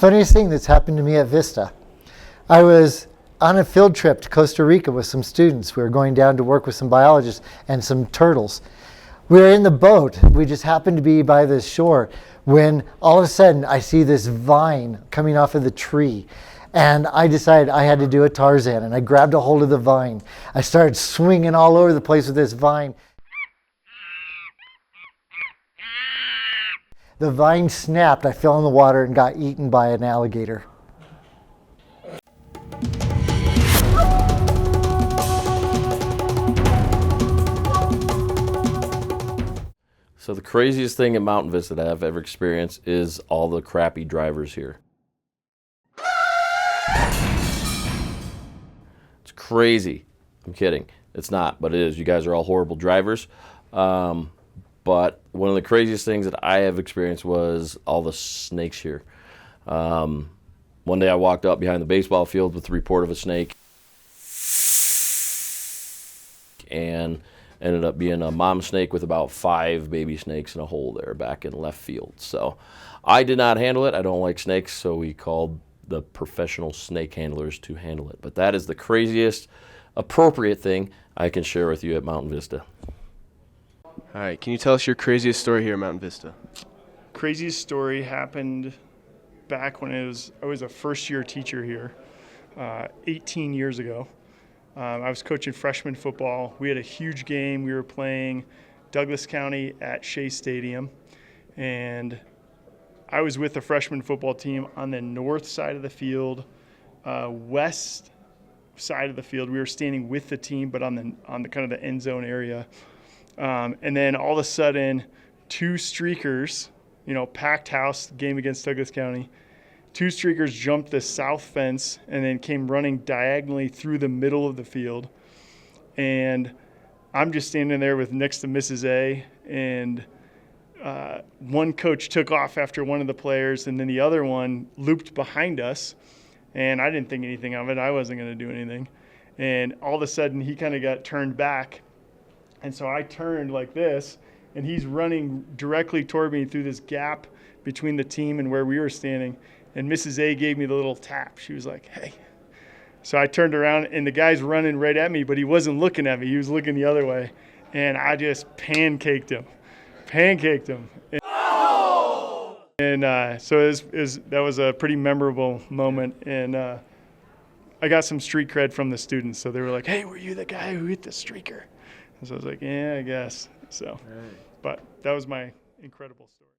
Funniest thing that's happened to me at Vista. I was on a field trip to Costa Rica with some students. We were going down to work with some biologists and some turtles. We were in the boat. We just happened to be by the shore when all of a sudden I see this vine coming off of the tree. And I decided I had to do a Tarzan, and I grabbed a hold of the vine. I started swinging all over the place with this vine. The vine snapped, I fell in the water and got eaten by an alligator. So the craziest thing at Mountain Vista that I've ever experienced is all the crappy drivers here. It's crazy. I'm kidding. It's not, but it is. You guys are all horrible drivers. But one of the craziest things that I have experienced was all the snakes here. One day I walked up behind the baseball field with the report of a snake, and ended up being a mom snake with about 5 baby snakes in a hole there back in left field. So I did not handle it. I don't like snakes, so we called the professional snake handlers to handle it. But that is the craziest appropriate thing I can share with you at Mountain Vista. All right, can you tell us your craziest story here at Mountain Vista? Craziest story happened back when I was a first-year teacher here, 18 years ago. I was coaching freshman football. We had a huge game. We were playing Douglas County at Shea Stadium, and I was with the freshman football team on the north side of the field, west side of the field. We were standing with the team, but on the kind of the end zone area. And then all of a sudden, 2 streakers, packed house game against Douglas County. 2 streakers jumped the south fence and then came running diagonally through the middle of the field. And I'm just standing there next to Mrs. A, and one coach took off after one of the players, and then the other one looped behind us. And I didn't think anything of it. I wasn't going to do anything. And all of a sudden, he kind of got turned back. And so I turned like this, and he's running directly toward me through this gap between the team and where we were standing. And Mrs. A gave me the little tap. She was like, "Hey." So I turned around, and the guy's running right at me, but he wasn't looking at me. He was looking the other way. And I just pancaked him. So that was a pretty memorable moment. And I got some street cred from the students. So they were like, "Hey, were you the guy who hit the streaker?" And so I was like, "Yeah, I guess." So, but that was my incredible story.